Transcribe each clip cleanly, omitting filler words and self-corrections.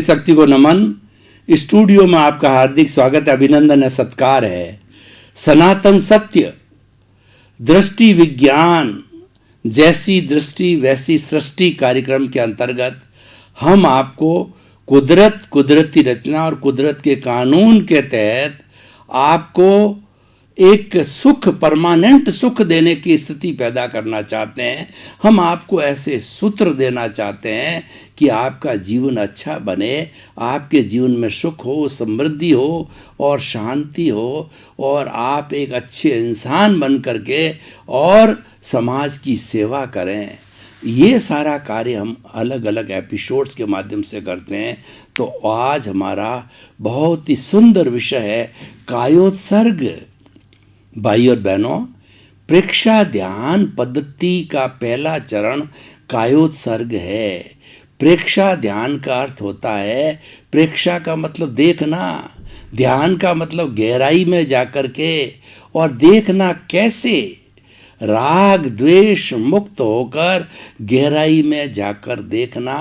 शक्ति को नमन। स्टूडियो में आपका हार्दिक स्वागत, अभिनंदन है, सत्कार है। सनातन सत्य, दृष्टि विज्ञान, जैसी दृष्टि वैसी सृष्टि कार्यक्रम के अंतर्गत हम आपको कुदरती रचना और कुदरत के कानून के तहत आपको एक सुख, परमानेंट सुख देने की स्थिति पैदा करना चाहते हैं। हम आपको ऐसे सूत्र देना चाहते हैं कि आपका जीवन अच्छा बने, आपके जीवन में सुख हो, समृद्धि हो और शांति हो, और आप एक अच्छे इंसान बन करके और समाज की सेवा करें। ये सारा कार्य हम अलग अलग एपिसोड्स के माध्यम से करते हैं। तो आज हमारा बहुत ही सुंदर विषय है कायोत्सर्ग। भाई और बहनों, प्रेक्षा ध्यान पद्धति का पहला चरण कायोत्सर्ग है। प्रेक्षा ध्यान का अर्थ होता है, प्रेक्षा का मतलब देखना, ध्यान का मतलब गहराई में जाकर के और देखना कैसे, राग द्वेष मुक्त होकर गहराई में जाकर देखना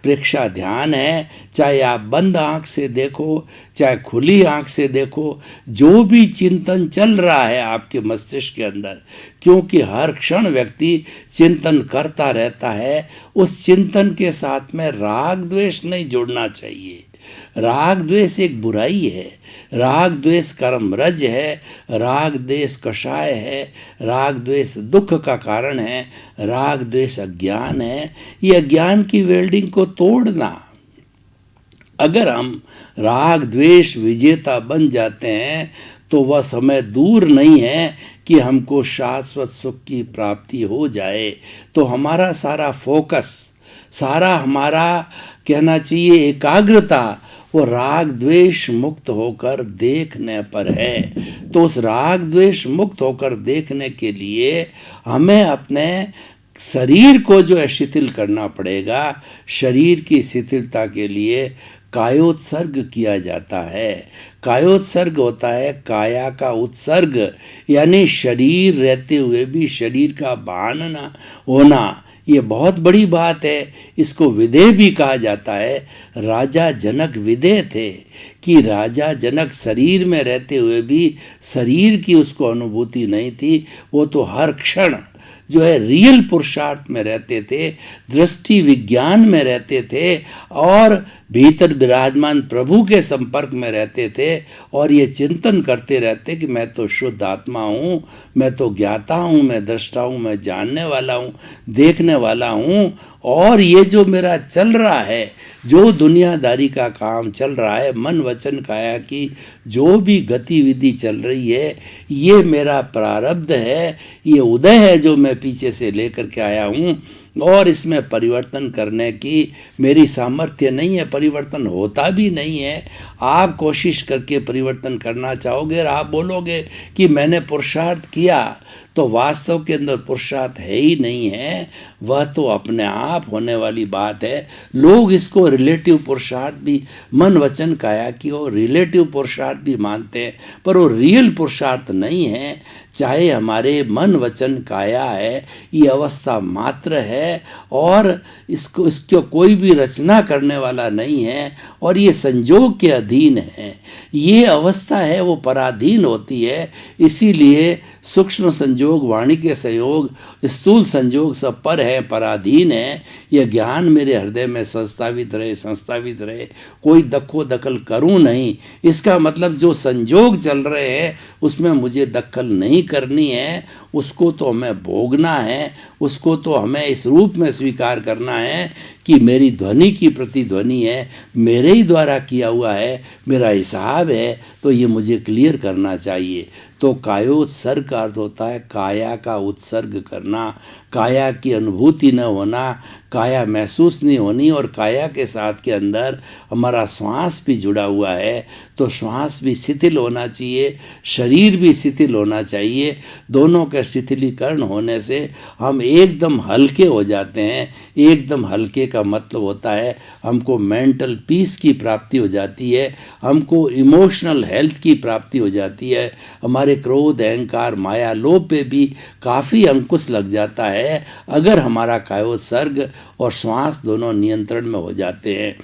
प्रेक्षा ध्यान है। चाहे आप बंद आंख से देखो, चाहे खुली आंख से देखो, जो भी चिंतन चल रहा है आपके मस्तिष्क के अंदर, क्योंकि हर क्षण व्यक्ति चिंतन करता रहता है, उस चिंतन के साथ में राग द्वेष नहीं जोड़ना चाहिए। राग द्वेष एक बुराई है, राग द्वेष कर्म रज है, राग द्वेष कषाय है, राग द्वेष दुख का कारण है, राग द्वेष अज्ञान है। ये अज्ञान की वेल्डिंग को तोड़ना। अगर हम राग द्वेष विजेता बन जाते हैं तो वह समय दूर नहीं है कि हमको शाश्वत सुख की प्राप्ति हो जाए। तो हमारा सारा फोकस, सारा हमारा कहना चाहिए एकाग्रता, वो राग द्वेष मुक्त होकर देखने पर है। तो उस राग द्वेष मुक्त होकर देखने के लिए हमें अपने शरीर को जो है शिथिल करना पड़ेगा। शरीर की शिथिलता के लिए कायोत्सर्ग किया जाता है। कायोत्सर्ग होता है काया का उत्सर्ग, यानी शरीर रहते हुए भी शरीर का भान होना। ये बहुत बड़ी बात है। इसको विदेह भी कहा जाता है। राजा जनक विदेह थे कि राजा जनक शरीर में रहते हुए भी शरीर की उसको अनुभूति नहीं थी। वो तो हर क्षण जो है रियल पुरुषार्थ में रहते थे, दृष्टि विज्ञान में रहते थे और भीतर विराजमान प्रभु के संपर्क में रहते थे और ये चिंतन करते रहते कि मैं तो शुद्ध आत्मा हूँ, मैं तो ज्ञाता हूँ, मैं दृष्टा हूँ, मैं जानने वाला हूँ, देखने वाला हूँ। और ये जो मेरा चल रहा है, जो दुनियादारी का काम चल रहा है, मन वचन काया की जो भी गतिविधि चल रही है, ये मेरा प्रारब्ध है, ये उदय है जो मैं पीछे से लेकर के आया हूँ। और इसमें परिवर्तन करने की मेरी सामर्थ्य नहीं है, परिवर्तन होता भी नहीं है। आप कोशिश करके परिवर्तन करना चाहोगे और आप बोलोगे कि मैंने पुरुषार्थ किया, तो वास्तव के अंदर पुरुषार्थ है ही नहीं है। वह तो अपने आप होने वाली बात है। लोग इसको रिलेटिव पुरुषार्थ भी, मन वचन काया की और रिलेटिव पुरुषार्थ भी मानते हैं, पर वो रियल पुरुषार्थ नहीं है। चाहे हमारे मन वचन काया है, ये अवस्था मात्र है और इसको कोई भी रचना करने वाला नहीं है और ये संजोग के अधीन है। ये अवस्था है वो पराधीन होती है। इसीलिए सूक्ष्म संजोग, वाणी के संयोग, स्थूल संजोग सब पर है, पराधीन है। यह ज्ञान मेरे हृदय में संस्थापित रहे, कोई दखो दखल करूं नहीं। इसका मतलब जो संजोग चल रहे हैं उसमें मुझे दखल नहीं करनी है, उसको तो हमें भोगना है, उसको तो हमें इस रूप में स्वीकार करना है कि मेरी ध्वनि की प्रतिध्वनि है, मेरे ही द्वारा किया हुआ है, मेरा हिसाब है, तो ये मुझे क्लियर करना चाहिए। तो कायोत्सर्ग का अर्थ होता है काया का उत्सर्ग करना, काया की अनुभूति न होना, काया महसूस नहीं होनी। और काया के साथ के अंदर हमारा श्वास भी जुड़ा हुआ है, तो श्वास भी शिथिल होना चाहिए, शरीर भी शिथिल होना चाहिए। दोनों के शिथिलीकरण होने से हम एकदम हल्के हो जाते हैं। एकदम हल्के का मतलब होता है हमको मेंटल पीस की प्राप्ति हो जाती है, हमको इमोशनल हेल्थ की प्राप्ति हो जाती है, हमारे क्रोध, अहंकार, माया, लोभ पे भी काफ़ी अंकुश लग जाता है अगर हमारा कायोत्सर्ग और श्वास दोनों नियंत्रण में हो जाते हैं।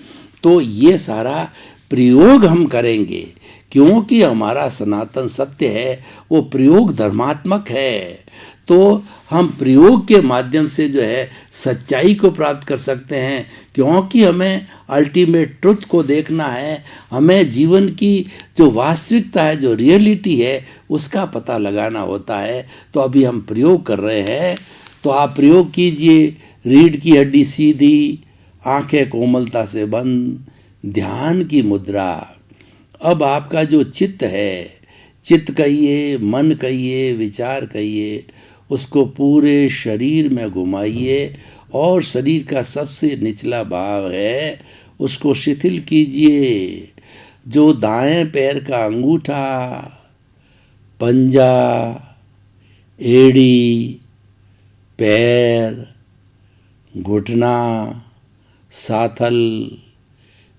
तो ये सारा प्रयोग हम करेंगे, क्योंकि हमारा सनातन सत्य है वो प्रयोग धर्मात्मक है। तो हम प्रयोग के माध्यम से जो है सच्चाई को प्राप्त कर सकते हैं, क्योंकि हमें अल्टीमेट ट्रुथ को देखना है, हमें जीवन की जो वास्तविकता है, जो रियलिटी है, उसका पता लगाना होता है। तो अभी हम प्रयोग कर रहे हैं, तो आप प्रयोग कीजिए। रीढ़ की हड्डी सीधी, आंखें कोमलता से बंद, ध्यान की मुद्रा। अब आपका जो चित्त है, चित्त कहिए, मन कहिए, विचार कहिए, उसको पूरे शरीर में घुमाइए और शरीर का सबसे निचला भाग है उसको शिथिल कीजिए। जो दाएं पैर का अंगूठा, पंजा, एड़ी, पैर, घुटना, साथल,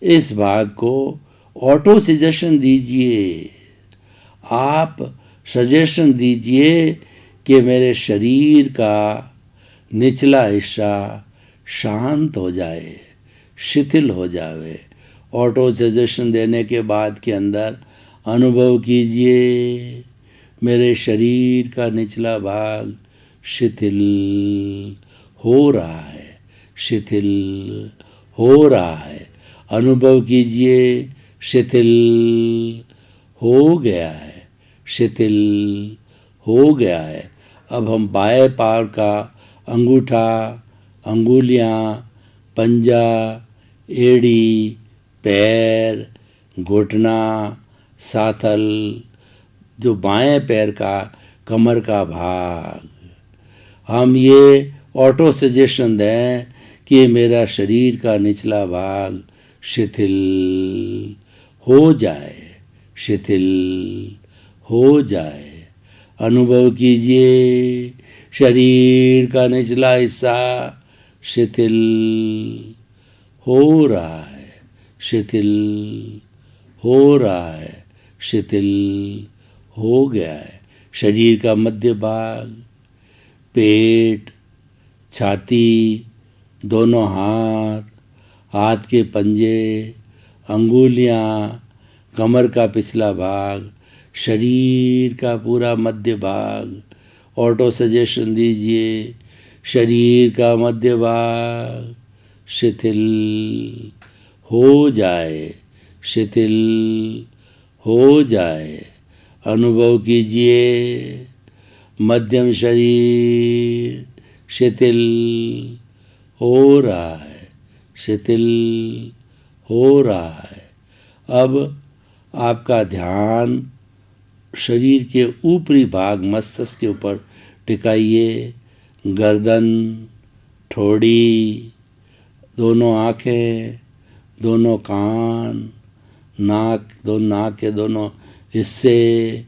इस भाग को ऑटो सजेशन दीजिए। आप सजेशन दीजिए कि मेरे शरीर का निचला हिस्सा शांत हो जाए, शिथिल हो जाए। ऑटो सजेशन देने के बाद के अंदर अनुभव कीजिए मेरे शरीर का निचला भाग शिथिल हो रहा है, शिथिल हो रहा है। अनुभव कीजिए शिथिल हो गया है, शिथिल हो गया है। अब हम बाएं पैर का अंगूठा, अंगुलियां, पंजा, एड़ी, पैर, घुटना, साथल, जो बाएं पैर का कमर का भाग, हम ये ऑटो सजेशन दें कि मेरा शरीर का निचला भाग शिथिल हो जाए, शिथिल हो जाए। अनुभव कीजिए शरीर का निचला हिस्सा शिथिल हो रहा है, शिथिल हो रहा है, शिथिल हो गया है। शरीर का मध्य भाग, पेट, छाती, दोनों हाथ, हाथ के पंजे, अंगुलियां, कमर का पिछला भाग, शरीर का पूरा मध्य भाग। ऑटो सजेशन दीजिए शरीर का मध्य भाग शिथिल हो जाए, शिथिल हो जाए। अनुभव कीजिए मध्यम शरीर शिथिल हो रहा है, शिथिल हो रहा है। अब आपका ध्यान शरीर के ऊपरी भाग मस्तिष्क के ऊपर टिकाइए। गर्दन, ठोड़ी, दोनों आँखें, दोनों कान, नाक, दोनों नाक के दोनों हिस्से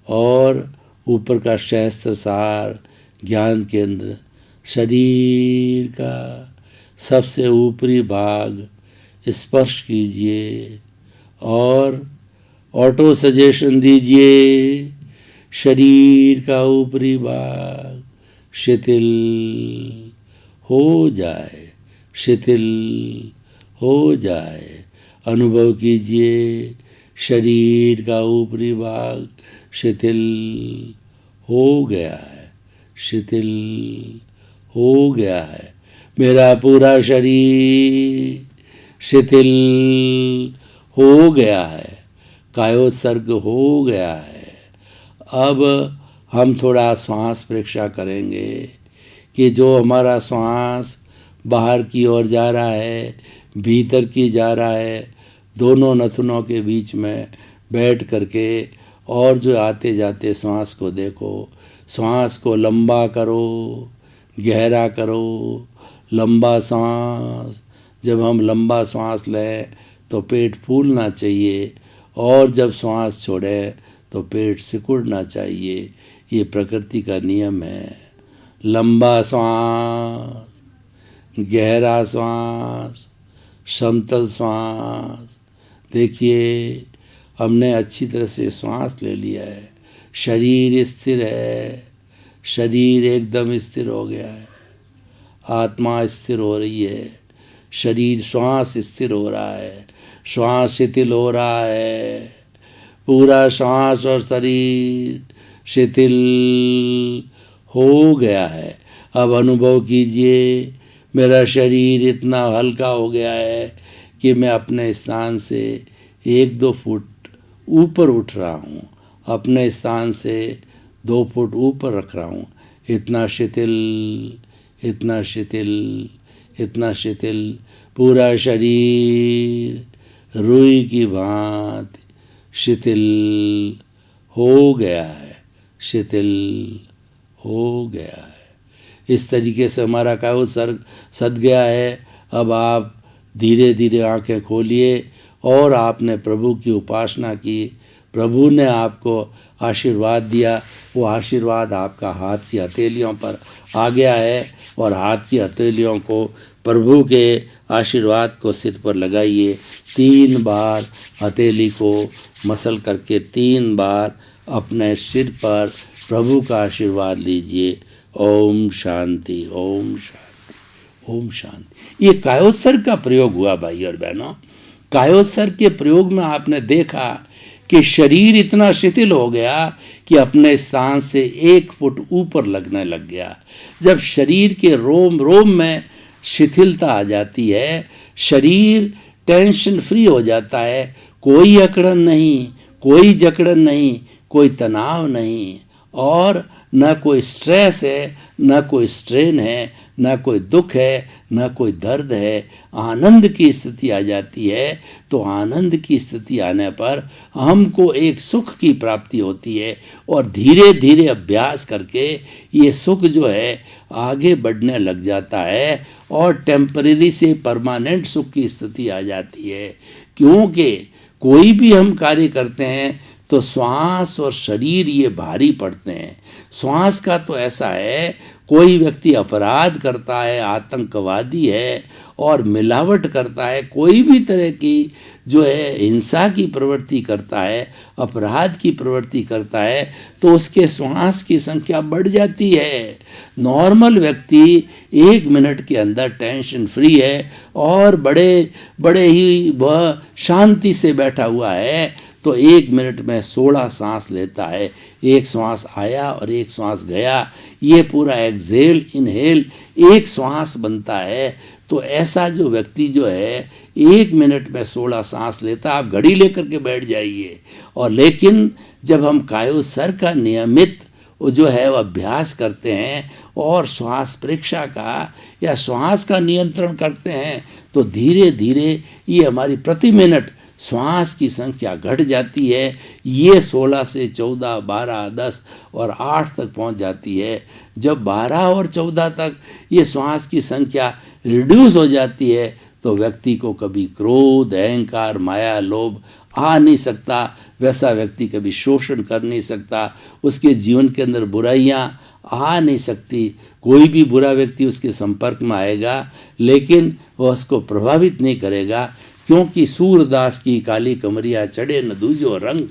और ऊपर का सहस्त्रसार ज्ञान केंद्र, शरीर का सबसे ऊपरी भाग स्पर्श कीजिए और ऑटो सजेशन दीजिए शरीर का ऊपरी भाग शिथिल हो जाए, शिथिल हो जाए। अनुभव कीजिए शरीर का ऊपरी भाग शिथिल हो गया है, शिथिल हो गया है। मेरा पूरा शरीर शिथिल हो गया है, कायोत्सर्ग हो गया है। अब हम थोड़ा श्वास परीक्षा करेंगे कि जो हमारा श्वास बाहर की ओर जा रहा है, भीतर की जा रहा है, दोनों नथुनों के बीच में बैठ करके, और जो आते जाते श्वास को देखो। श्वास को लंबा करो, गहरा करो, लंबा सांस। जब हम लंबा सांस लें तो पेट फूलना चाहिए और जब सांस छोड़े तो पेट सिकुड़ना चाहिए। ये प्रकृति का नियम है। लंबा सांस, गहरा सांस, समतल सांस। देखिए हमने अच्छी तरह से सांस ले लिया है, शरीर स्थिर है, शरीर एकदम स्थिर हो गया है, आत्मा स्थिर हो रही है, शरीर श्वास स्थिर हो रहा है, श्वास शिथिल हो रहा है, पूरा श्वास और शरीर शिथिल हो गया है। अब अनुभव कीजिए मेरा शरीर इतना हल्का हो गया है कि मैं अपने स्थान से 1-2 फुट ऊपर उठ रहा हूँ, अपने स्थान से 2 फुट ऊपर रख रहा हूँ। इतना शिथिल, इतना शिथिल, इतना शिथिल, पूरा शरीर रुई की भांति शिथिल हो गया है, शिथिल हो गया है। इस तरीके से हमारा काया सर्ग सद गया है। अब आप धीरे धीरे आंखें खोलिए और आपने प्रभु की उपासना की, प्रभु ने आपको आशीर्वाद दिया, वो आशीर्वाद आपका हाथ की हथेलियों पर आ गया है और हाथ की हथेलियों को प्रभु के आशीर्वाद को सिर पर लगाइए। 3 बार हथेली को मसल करके 3 बार अपने सिर पर प्रभु का आशीर्वाद लीजिए। ओम शांति, ओम शांति, ओम शांति। ये कायोत्सर्ग का प्रयोग हुआ भाई और बहनों। कायोत्सर्ग के प्रयोग में आपने देखा कि शरीर इतना शिथिल हो गया कि अपने स्थान से 1 फुट ऊपर लगने लग गया। जब शरीर के रोम रोम में शिथिलता आ जाती है, शरीर टेंशन फ्री हो जाता है, कोई अकड़न नहीं, कोई जकड़न नहीं, कोई तनाव नहीं, और न कोई स्ट्रेस है, न कोई स्ट्रेन है, न कोई दुख है, न कोई दर्द है। आनंद की स्थिति आ जाती है। तो आनंद की स्थिति आने पर हमको एक सुख की प्राप्ति होती है और धीरे धीरे अभ्यास करके ये सुख जो है आगे बढ़ने लग जाता है और टेम्परेरी से परमानेंट सुख की स्थिति आ जाती है। क्योंकि कोई भी हम कार्य करते हैं तो श्वास और शरीर ये भारी पड़ते हैं। श्वास का तो ऐसा है, कोई व्यक्ति अपराध करता है, आतंकवादी है और मिलावट करता है, कोई भी तरह की जो है हिंसा की प्रवृत्ति करता है, अपराध की प्रवृत्ति करता है, तो उसके श्वास की संख्या बढ़ जाती है। नॉर्मल व्यक्ति 1 मिनट के अंदर टेंशन फ्री है और बड़े ही वह शांति से बैठा हुआ है, तो 1 मिनट में 16 सांस लेता है। एक श्वास आया और एक श्वास गया, ये पूरा एक्सहेल इनहेल एक श्वास बनता है। तो ऐसा जो व्यक्ति जो है 1 मिनट में 16 सांस लेता, आप घड़ी लेकर के बैठ जाइए। और लेकिन जब हम कायोत्सर्ग का नियमित जो है वो अभ्यास करते हैं और श्वास परीक्षा का या श्वास का नियंत्रण करते हैं, तो धीरे धीरे ये हमारी प्रति मिनट श्वास की संख्या घट जाती है। ये 16 से 14, 12, 10 और 8 तक पहुंच जाती है। जब 12 और 14 तक ये श्वास की संख्या रिड्यूस हो जाती है तो व्यक्ति को कभी क्रोध, अहंकार, माया, लोभ आ नहीं सकता। वैसा व्यक्ति कभी शोषण कर नहीं सकता, उसके जीवन के अंदर बुराइयां आ नहीं सकती। कोई भी बुरा व्यक्ति उसके संपर्क में आएगा लेकिन वह उसको प्रभावित नहीं करेगा, क्योंकि सूरदास की काली कमरिया चढ़े न दूजो रंग।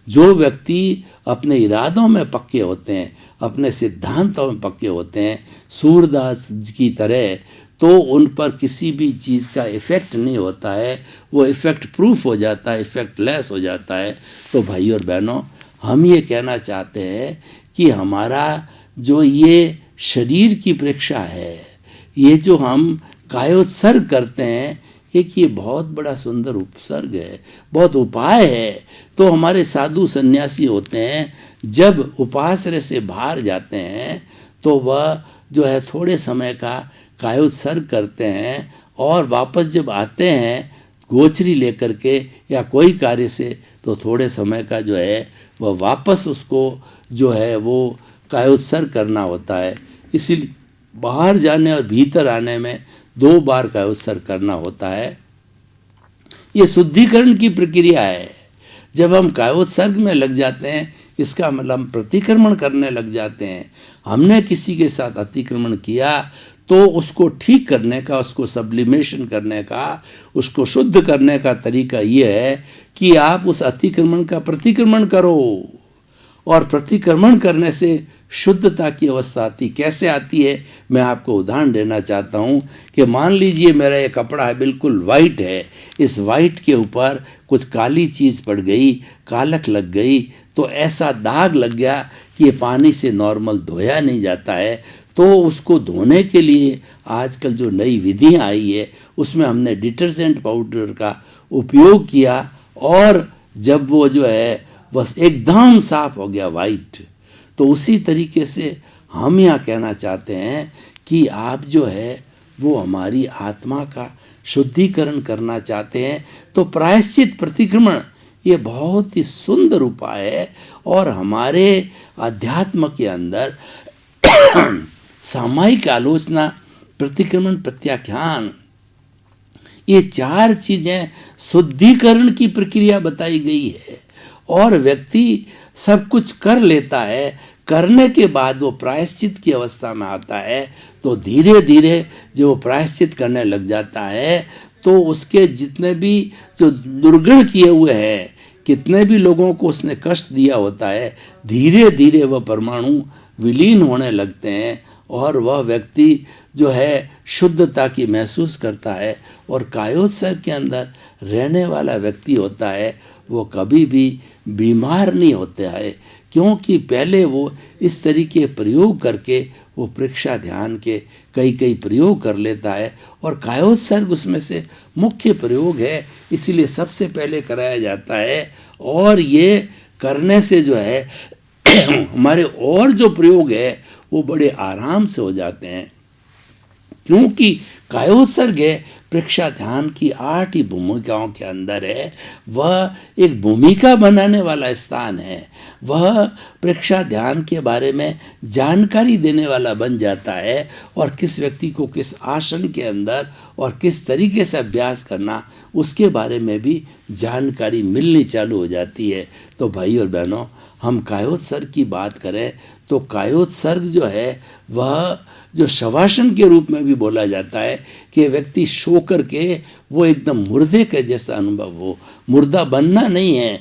जो व्यक्ति अपने इरादों में पक्के होते हैं, अपने सिद्धांतों में पक्के होते हैं सूरदास की तरह, तो उन पर किसी भी चीज़ का इफ़ेक्ट नहीं होता है, वो इफ़ेक्ट प्रूफ हो जाता है, इफ़ेक्ट लेस हो जाता है। तो भाई और बहनों, हम ये कहना चाहते हैं कि हमारा जो ये शरीर की परीक्षा है, ये जो हम कायोत्सर्ग करते हैं, एक ये बहुत बड़ा सुंदर उपसर्ग है, बहुत उपाय है। तो हमारे साधु सन्यासी होते हैं, जब उपाश्रय से बाहर जाते हैं तो वह जो है थोड़े समय का कायोत्सर्ग करते हैं और वापस जब आते हैं गोचरी लेकर के या कोई कार्य से, तो थोड़े समय का जो है वह वापस उसको जो है वो कायोत्सर्ग करना होता है। इसीलिए बाहर जाने और भीतर आने में 2 बार कायोत्सर्ग करना होता है। ये शुद्धिकरण की प्रक्रिया है। जब हम कायोत्सर्ग में लग जाते हैं, इसका मतलब हम प्रतिक्रमण करने लग जाते हैं। हमने किसी के साथ अतिक्रमण किया तो उसको ठीक करने का, उसको सब्लिमेशन करने का, उसको शुद्ध करने का तरीका ये है कि आप उस अतिक्रमण का प्रतिक्रमण करो और प्रतिक्रमण करने से शुद्धता की अवस्था आती। कैसे आती है, मैं आपको उदाहरण देना चाहता हूँ कि मान लीजिए मेरा ये कपड़ा है, बिल्कुल वाइट है, इस वाइट के ऊपर कुछ काली चीज़ पड़ गई, कालक लग गई, तो ऐसा दाग लग गया कि ये पानी से नॉर्मल धोया नहीं जाता है। तो उसको धोने के लिए आजकल जो नई विधियाँ आई है उसमें हमने डिटर्जेंट पाउडर का उपयोग किया और जब वो जो है बस एकदम साफ हो गया वाइट। तो उसी तरीके से हम यहाँ कहना चाहते हैं कि आप जो है वो हमारी आत्मा का शुद्धिकरण करना चाहते हैं तो प्रायश्चित प्रतिक्रमण ये बहुत ही सुंदर उपाय है। और हमारे अध्यात्म के अंदर सामायिक आलोचना, प्रतिक्रमण, प्रत्याख्यान, ये 4 चीजें शुद्धिकरण की प्रक्रिया बताई गई है। और व्यक्ति सब कुछ कर लेता है, करने के बाद वो प्रायश्चित की अवस्था में आता है तो धीरे धीरे जब वो प्रायश्चित करने लग जाता है तो उसके जितने भी जो दुर्गुण किए हुए हैं, कितने भी लोगों को उसने कष्ट दिया होता है, धीरे धीरे वह परमाणु विलीन होने लगते हैं और वह व्यक्ति जो है शुद्धता की महसूस करता है। और कायोत्सर्ग के अंदर रहने वाला व्यक्ति होता है वो कभी भी बीमार नहीं होता है, क्योंकि पहले वो इस तरीके प्रयोग करके वो परीक्षा ध्यान के कई प्रयोग कर लेता है और कायोत्सर्ग उसमें से मुख्य प्रयोग है, इसीलिए सबसे पहले कराया जाता है। और ये करने से जो है हमारे और जो प्रयोग है वो बड़े आराम से हो जाते हैं, क्योंकि कायोत्सर्ग है परीक्षा ध्यान की 8 ही भूमिकाओं के अंदर है। वह एक भूमिका बनाने वाला स्थान है, वह परीक्षा ध्यान के बारे में जानकारी देने वाला बन जाता है और किस व्यक्ति को किस आसन के अंदर और किस तरीके से अभ्यास करना उसके बारे में भी जानकारी मिलनी चालू हो जाती है। तो भाई और बहनों, हम कायोत्सर्ग की बात करें तो कायोत्सर्ग जो है वह जो शवासन के रूप में भी बोला जाता है कि व्यक्ति सो करके वो एकदम मुर्दे के जैसा अनुभव हो। मुर्दा बनना नहीं है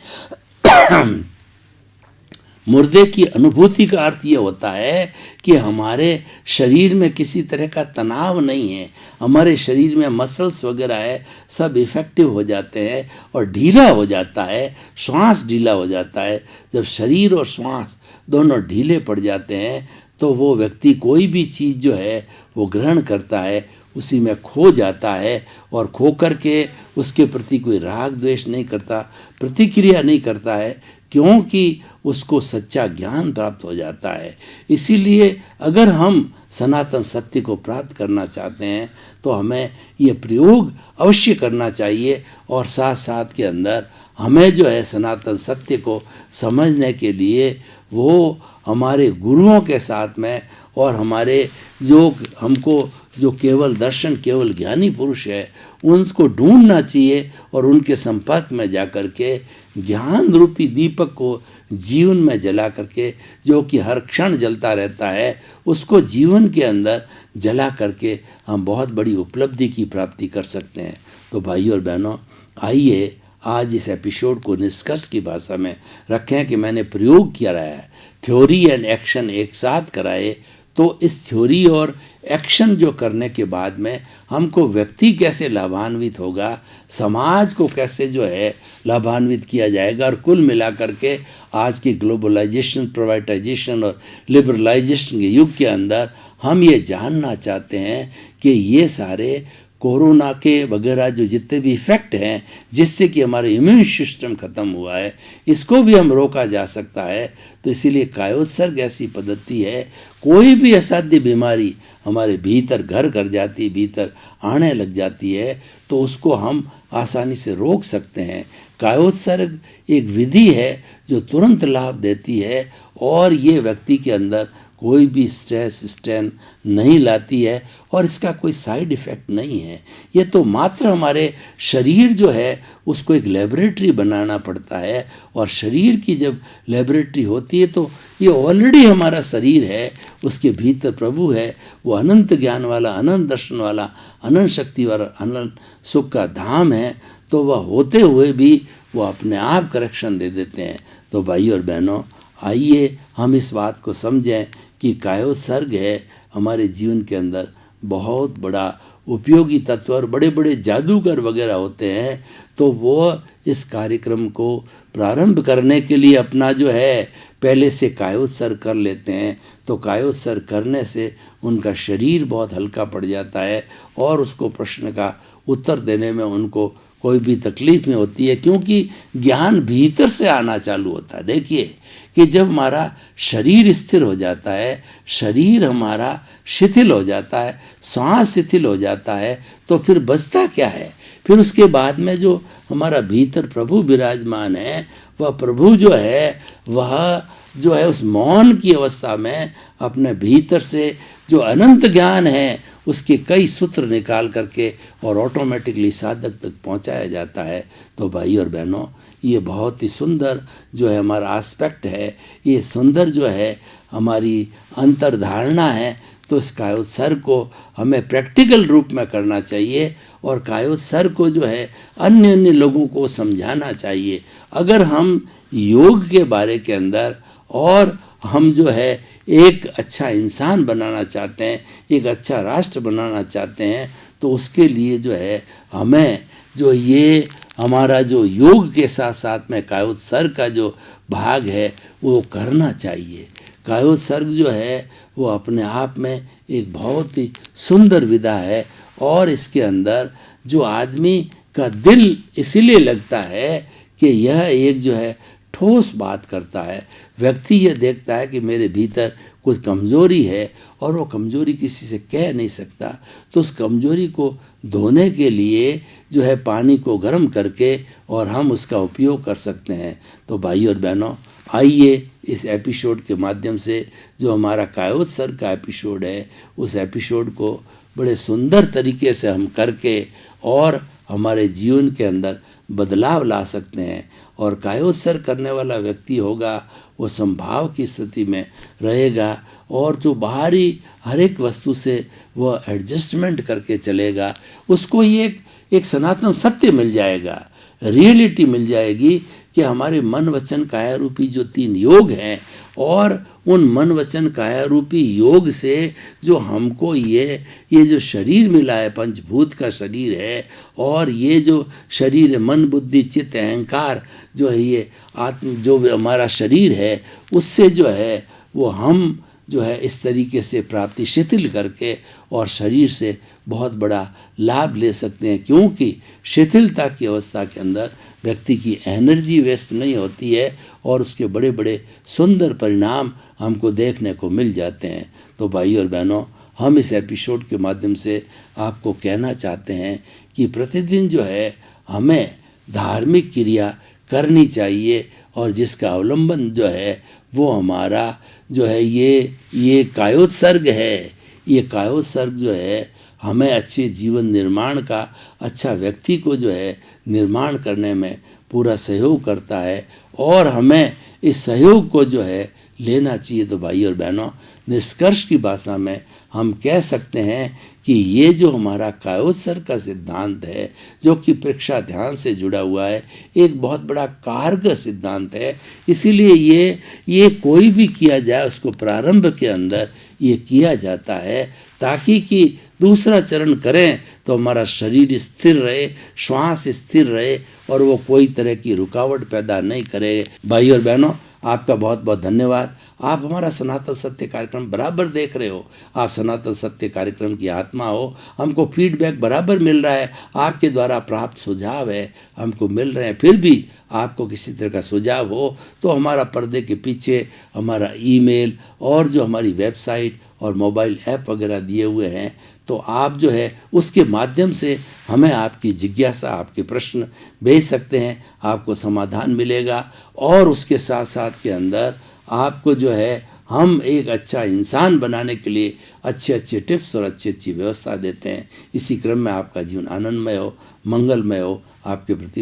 मुर्दे की अनुभूति का अर्थ ये होता है कि हमारे शरीर में किसी तरह का तनाव नहीं है, हमारे शरीर में मसल्स वगैरह है सब इफेक्टिव हो जाते हैं और ढीला हो जाता है, श्वास ढीला हो जाता है। जब शरीर और श्वास दोनों ढीले पड़ जाते हैं तो वो व्यक्ति कोई भी चीज़ जो है वो ग्रहण करता है उसी में खो जाता है और खो करके उसके प्रति कोई राग द्वेष नहीं करता, प्रतिक्रिया नहीं करता है, क्योंकि उसको सच्चा ज्ञान प्राप्त हो जाता है। इसीलिए अगर हम सनातन सत्य को प्राप्त करना चाहते हैं तो हमें ये प्रयोग अवश्य करना चाहिए और साथ साथ के अंदर हमें जो है सनातन सत्य को समझने के लिए वो हमारे गुरुओं के साथ में और हमारे जो हमको जो केवल दर्शन केवल ज्ञानी पुरुष है उनको ढूंढना चाहिए और उनके संपर्क में जाकर के ज्ञान रूपी दीपक को जीवन में जला करके, जो कि हर क्षण जलता रहता है, उसको जीवन के अंदर जला करके हम बहुत बड़ी उपलब्धि की प्राप्ति कर सकते हैं। तो भाइयों और बहनों, आइए आज इस एपिसोड को निष्कर्ष की भाषा में रखें कि मैंने प्रयोग किया रहा है, थ्योरी एंड एक्शन एक साथ कराए। तो इस थ्योरी और एक्शन जो करने के बाद में हमको व्यक्ति कैसे लाभान्वित होगा, समाज को कैसे जो है लाभान्वित किया जाएगा, और कुल मिलाकर के आज की ग्लोबलाइजेशन, प्राइवेटाइजेशन और लिबरलाइजेशन के युग के अंदर हम ये जानना चाहते हैं कि ये सारे कोरोना के वगैरह जो जितने भी इफ़ेक्ट हैं जिससे कि हमारे इम्यून सिस्टम ख़त्म हुआ है, इसको भी हम रोका जा सकता है। तो इसीलिए कायोत्सर्ग ऐसी पद्धति है, कोई भी असाध्य बीमारी हमारे भीतर घर कर जाती, भीतर आने लग जाती है, तो उसको हम आसानी से रोक सकते हैं। कायोत्सर्ग एक विधि है जो तुरंत लाभ देती है और ये व्यक्ति के अंदर कोई भी स्ट्रेस स्ट्रेन नहीं लाती है और इसका कोई साइड इफ़ेक्ट नहीं है। ये तो मात्र हमारे शरीर जो है उसको एक लेबोरेटरी बनाना पड़ता है, और शरीर की जब लेबोरेटरी होती है तो ये ऑलरेडी हमारा शरीर है, उसके भीतर प्रभु है, वो अनंत ज्ञान वाला, अनंत दर्शन वाला, अनंत शक्ति वाला, अनंत सुख का धाम है। तो वह होते हुए भी वो अपने आप करेक्शन दे देते हैं। तो भाई और बहनों, आइए हम इस बात को समझें कि कायोत्सर्ग है हमारे जीवन के अंदर बहुत बड़ा उपयोगी तत्व और बड़े बड़े जादूगर वगैरह होते हैं, तो वो इस कार्यक्रम को प्रारंभ करने के लिए अपना जो है पहले से कायोत्सर्ग कर लेते हैं। तो कायोत्सर्ग करने से उनका शरीर बहुत हल्का पड़ जाता है और उसको प्रश्न का उत्तर देने में उनको कोई भी तकलीफ नहीं होती है, क्योंकि ज्ञान भीतर से आना चालू होता है। देखिए कि जब हमारा शरीर स्थिर हो जाता है, शरीर हमारा शिथिल हो जाता है, श्वास शिथिल हो जाता है, तो फिर बचता क्या है? फिर उसके बाद में जो हमारा भीतर प्रभु विराजमान है, वह प्रभु जो है वह जो है उस मौन की अवस्था में अपने भीतर से जो अनंत ज्ञान है उसके कई सूत्र निकाल करके और ऑटोमेटिकली साधक तक पहुंचाया जाता है। तो भाई और बहनों, ये बहुत ही सुंदर जो है हमारा एस्पेक्ट है, ये सुंदर जो है हमारी अंतर्धारणा है। तो इस कायोत्सर्ग को हमें प्रैक्टिकल रूप में करना चाहिए और कायोत्सर्ग को जो है अन्य अन्य लोगों को समझाना चाहिए। अगर हम योग के बारे के अंदर और हम जो है एक अच्छा इंसान बनाना चाहते हैं, एक अच्छा राष्ट्र बनाना चाहते हैं, तो उसके लिए जो है हमें जो ये हमारा जो योग के साथ साथ में कायोत्सर्ग का जो भाग है वो करना चाहिए। कायोत्सर्ग जो है वो अपने आप में एक बहुत ही सुंदर विधा है और इसके अंदर जो आदमी का दिल इसीलिए लगता है कि यह एक जो है ठोस बात करता है। व्यक्ति ये देखता है कि मेरे भीतर कुछ कमज़ोरी है और वो कमज़ोरी किसी से कह नहीं सकता, तो उस कमज़ोरी को धोने के लिए जो है पानी को गर्म करके और हम उसका उपयोग कर सकते हैं। तो भाई और बहनों, आइए इस एपिसोड के माध्यम से जो हमारा कायोत्सर्ग का एपिसोड है, उस एपिसोड को बड़े सुंदर तरीके से हम करके और हमारे जीवन के अंदर बदलाव ला सकते हैं। और कायोत्सर्ग करने वाला व्यक्ति होगा वो संभाव की स्थिति में रहेगा और जो बाहरी हर एक वस्तु से वह एडजस्टमेंट करके चलेगा, उसको ये एक सनातन सत्य मिल जाएगा, रियलिटी मिल जाएगी कि हमारे मन वचन काया रूपी जो 3 योग हैं और उन मन वचन काया रूपी योग से जो हमको ये जो शरीर मिला है, पंचभूत का शरीर है, और ये जो शरीर मन बुद्धि चित्त अहंकार जो है ये आत्म जो हमारा शरीर है, उससे जो है वो हम जो है इस तरीके से प्राप्ति शिथिल करके और शरीर से बहुत बड़ा लाभ ले सकते हैं। क्योंकि शिथिलता की अवस्था के अंदर व्यक्ति की एनर्जी वेस्ट नहीं होती है और उसके बड़े बड़े सुंदर परिणाम हमको देखने को मिल जाते हैं। तो भाई और बहनों, हम इस एपिसोड के माध्यम से आपको कहना चाहते हैं कि प्रतिदिन जो है हमें धार्मिक क्रिया करनी चाहिए और जिसका अवलंबन जो है वो हमारा जो है ये कायोत्सर्ग है। ये कायोत्सर्ग जो है हमें अच्छे जीवन निर्माण का, अच्छा व्यक्ति को जो है निर्माण करने में पूरा सहयोग करता है और हमें इस सहयोग को जो है लेना चाहिए। तो भाई और बहनों, निष्कर्ष की भाषा में हम कह सकते हैं कि ये जो हमारा कायोत्सर्ग का सिद्धांत है, जो कि परीक्षा ध्यान से जुड़ा हुआ है, एक बहुत बड़ा कारगर सिद्धांत है। इसीलिए ये कोई भी किया जाए उसको प्रारंभ के अंदर ये किया जाता है ताकि कि दूसरा चरण करें तो हमारा शरीर स्थिर रहे, श्वास स्थिर रहे और वो कोई तरह की रुकावट पैदा नहीं करे। भाई और बहनों, आपका बहुत बहुत धन्यवाद। आप हमारा सनातन सत्य कार्यक्रम बराबर देख रहे हो। आप सनातन सत्य कार्यक्रम की आत्मा हो। हमको फीडबैक बराबर मिल रहा है, आपके द्वारा प्राप्त सुझाव है हमको मिल रहे हैं। फिर भी आपको किसी तरह का सुझाव हो तो हमारा पर्दे के पीछे हमारा ईमेल और जो हमारी वेबसाइट और मोबाइल ऐप वगैरह दिए हुए हैं, तो आप जो है उसके माध्यम से हमें आपकी जिज्ञासा, आपके प्रश्न भेज सकते हैं, आपको समाधान मिलेगा। और उसके साथ साथ के अंदर आपको जो है हम एक अच्छा इंसान बनाने के लिए अच्छे अच्छे टिप्स और अच्छी अच्छी व्यवस्था देते हैं। इसी क्रम में आपका जीवन आनंदमय हो, मंगलमय हो। आपके प्रति